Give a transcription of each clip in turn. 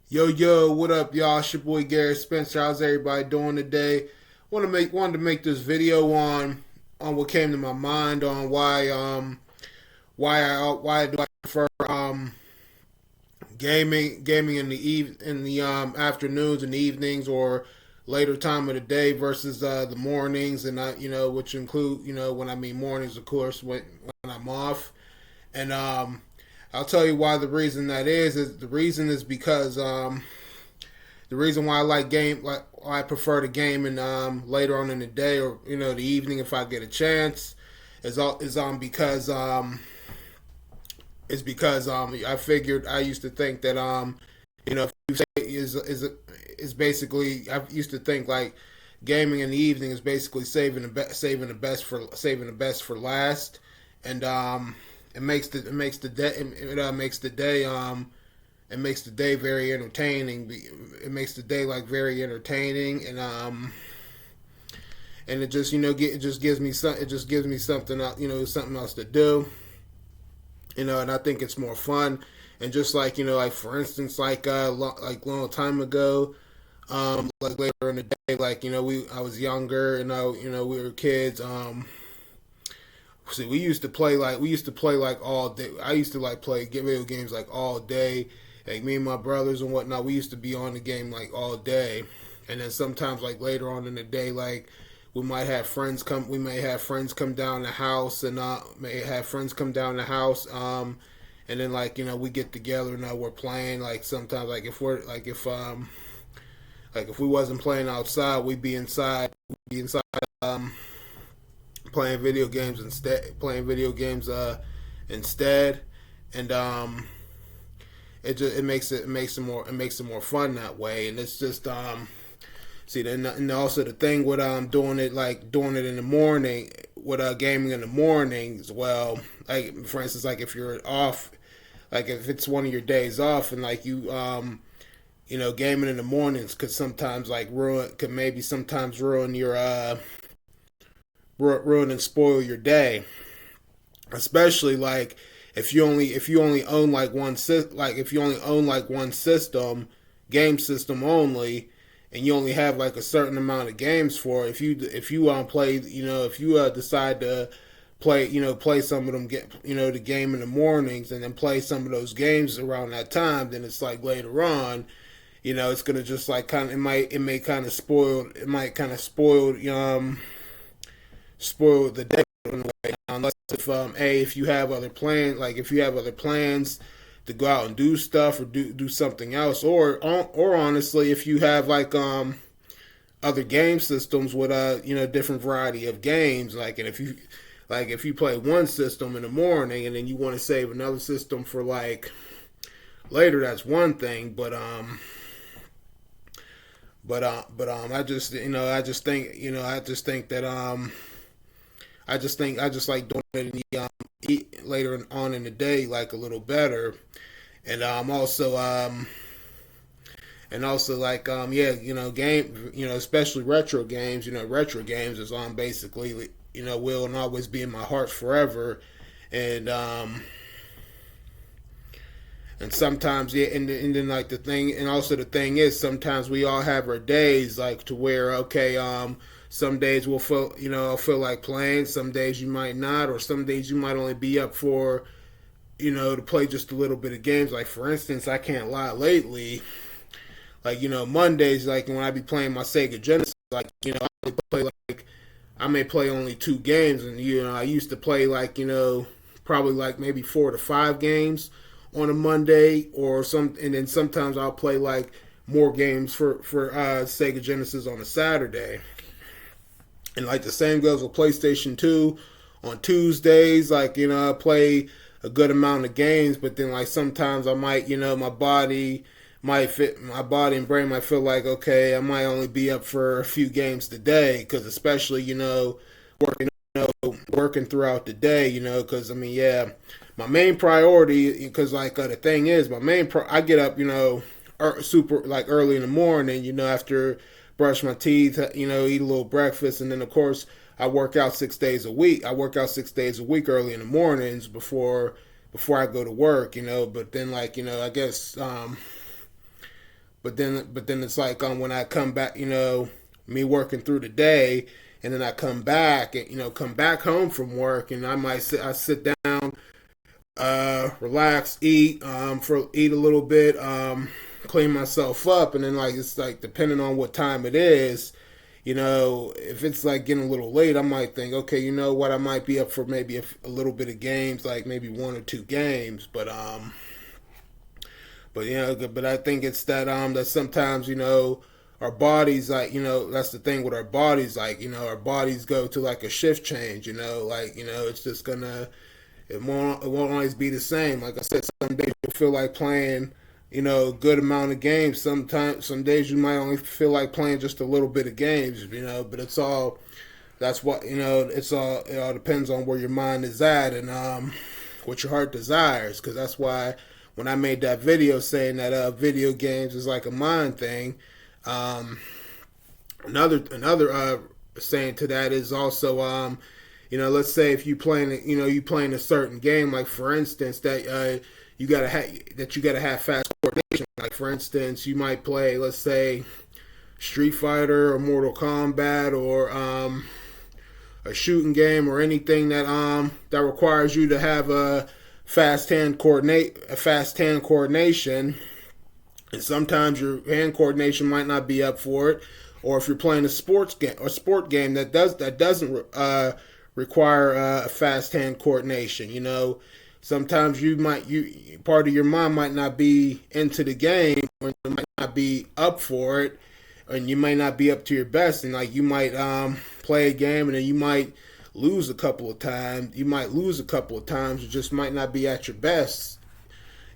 Yo yo, what up, y'all? It's your boy Garrett Spencer. How's everybody doing today? Wanted to make this video on what came to my mind on why do I prefer gaming in the afternoons and evenings or later time of the day versus the mornings, and which include, when I mean mornings, of course, when I'm off. And I'll tell you why. The reason that is the reason is because the reason why I prefer the game and later on in the day, or the evening if I get a chance, is because I figured, I used to think that if you say is basically, I used to think like gaming in the evening is basically saving the best for last. And it makes the day it makes the day very entertaining. It makes the day like very entertaining, and it just it just gives me something something else to do. And I think it's more fun. And just like, like for instance, like long time ago, like later in the day, like I was younger, and we were kids. See, we used to play like all day. I used to like play video games like all day. Like me and my brothers and whatnot, we used to be on the game like all day. And then sometimes like later on in the day, like we may have friends come down the house, and may have friends come down the house. And then like we get together and we're playing. Like sometimes like if we wasn't playing outside, we'd be inside. Um, playing video games instead. And it makes it more fun that way. And it's just see, then, and also the thing with doing it in the morning, with gaming in the mornings. Well, like for instance, like if you're off, like if it's one of your days off, and like gaming in the mornings could sometimes like ruin your ruin and spoil your day. Especially like if you only own like if you only own like one system, game system only, and you only have like a certain amount of games for it. If you play, if you decide to play some of them, the game in the mornings, and then play some of those games around that time, then it's like later on, it's gonna just like kind of, it might kind of spoil the day in a way. Unless if you have other plans, like if you have other plans to go out and do stuff, or do something else, or honestly, if you have like other game systems with different variety of games, like, and if you play one system in the morning and then you want to save another system for like later, that's one thing. I just think that I just like doing it in the later on in the day, like a little better. And also like yeah, especially retro games. Retro games is basically, will and always be in my heart forever. And and sometimes, yeah, and then like the thing, and also the thing is, sometimes we all have our days, like to where, okay, some days we'll feel like playing, some days you might not, or some days you might only be up for, to play just a little bit of games. Like for instance, I can't lie, lately, like Mondays, like when I be playing my Sega Genesis, like I may play only two games. And I used to play like probably like maybe 4 to 5 games on a Monday, and then sometimes I'll play like more games for Sega Genesis on a Saturday. And like the same goes with PlayStation 2 on Tuesdays. Like, I play a good amount of games, but then like sometimes I might, my body and brain might feel like, okay, I might only be up for a few games today, because especially, working, working throughout the day, because I mean, yeah, my main priority, because like the thing is, I get up, super like early in the morning, after brush my teeth, eat a little breakfast, and then of course I work out 6 days a week. I work out 6 days a week early in the mornings before I go to work. But then like I guess but then it's like when I come back, me working through the day, and then I come back and come back home from work, and I sit down, relax, eat a little bit, clean myself up, and then like it's like depending on what time it is, if it's like getting a little late, I might think, okay, you know what, I might be up for maybe a little bit of games, like maybe one or two games, but I think it's that sometimes our bodies, like that's the thing with our bodies, like our bodies go to like a shift change, like it's just gonna it won't always be the same. Like I said, some days you feel like playing a good amount of games. Sometimes some days you might only feel like playing just a little bit of games, but it's all that's what it all depends on where your mind is at, and what your heart desires, because that's why when I made that video saying that video games is like a mind thing. um, another saying to that is also, let's say if you playing a certain game, like for instance you gotta have fast coordination. Like for instance, you might play, let's say, Street Fighter or Mortal Kombat, or a shooting game, or anything that requires you to have a fast hand coordination. And sometimes your hand coordination might not be up for it, or if you're playing a sport game that doesn't require a fast hand coordination. Sometimes you part of your mind might not be into the game, or you might not be up for it, and you might not be up to your best, and like you might play a game, and then you might lose a couple of times. You just might not be at your best.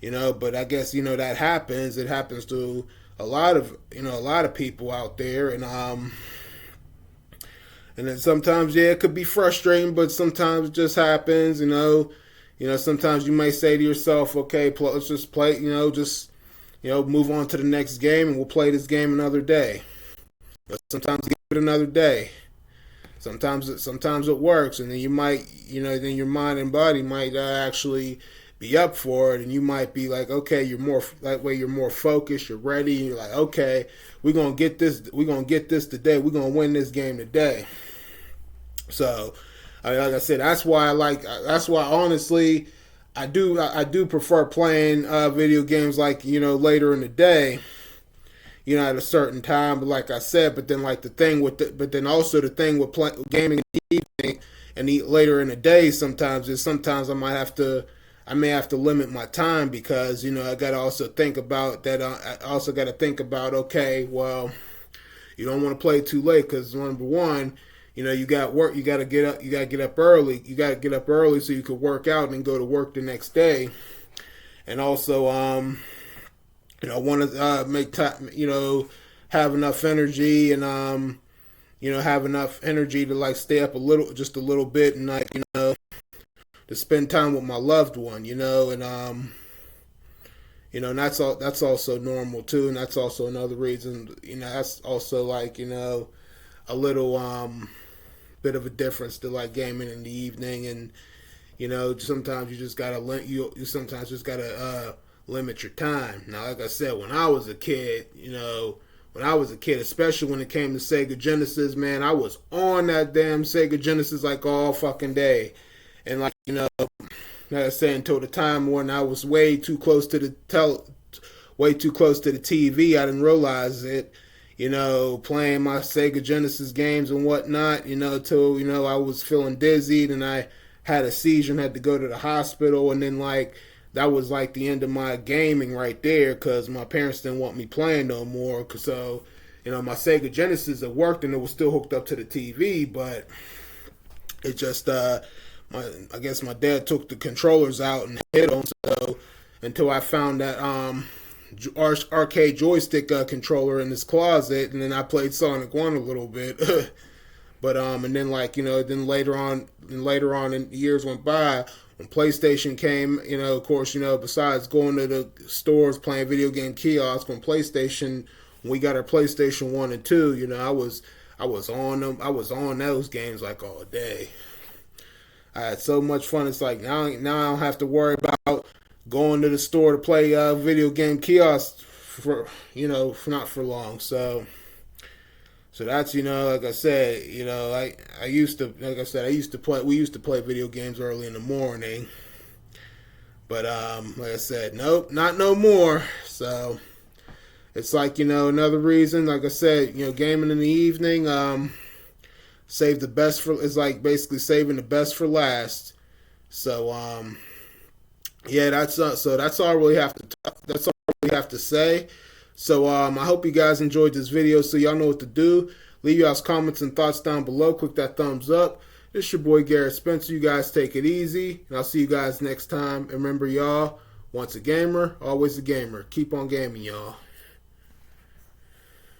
But I guess that happens. It happens to a lot of people out there, and then sometimes, yeah, it could be frustrating, but sometimes it just happens. Sometimes you may say to yourself, okay, let's just play. Move on to the next game, and we'll play this game another day. But sometimes give it another day. Sometimes it works, and then then your mind and body might actually be up for it, and you might be like, okay, you're more focused, you're ready, and you're like, okay, we're gonna get this today, we're gonna win this game today. So, like I said, that's why honestly, I do prefer playing video games like later in the day, at a certain time. But like I said, but then also the thing with gaming in the evening and later in the day sometimes I may have to limit my time, because I got to also think about that. I also got to think about, okay, well, you don't want to play too late, because number one, you got work. You got to get up. You got to get up early. You got to get up early so you can work out and go to work the next day. And also, want to make time. Have enough energy, and have enough energy to like stay up just a little bit, and like to spend time with my loved one, and that's also normal too, and that's also another reason, that's also like, a little bit of a difference to like gaming in the evening. And sometimes you sometimes just gotta limit your time. Now, like I said, when I was a kid, especially when it came to Sega Genesis, man, I was on that damn Sega Genesis like all fucking day. And like like I said, until the time when I was way too close to the TV, I didn't realize it. Playing my Sega Genesis games and whatnot. Till I was feeling dizzy, and I had a seizure and had to go to the hospital, and then like that was like the end of my gaming right there, because my parents didn't want me playing no more. So my Sega Genesis, it worked and it was still hooked up to the TV, but it just I guess my dad took the controllers out and hit them. So until I found that arcade joystick controller in his closet, and then I played Sonic 1 a little bit. But and then like then later on in years went by, when PlayStation came, of course, besides going to the stores playing video game kiosks, when we got our PlayStation 1 and 2, I was on them. I was on those games like all day. I had so much fun. It's like now I don't have to worry about going to the store to play video game kiosks for not for long. So that's, like I said, I used to, like I said, we used to play video games early in the morning, but like I said, nope, not no more. So it's like, another reason, like I said, gaming in the evening, save the best for, it's like basically saving the best for last. So yeah, that's all I really have to that's all I really have to say. So I hope you guys enjoyed this video. So y'all know what to do. Leave y'all's comments and thoughts down below. Click that thumbs up. It's your boy Garrett Spencer. You guys take it easy, and I'll see you guys next time. And remember, y'all, once a gamer, always a gamer. Keep on gaming, y'all.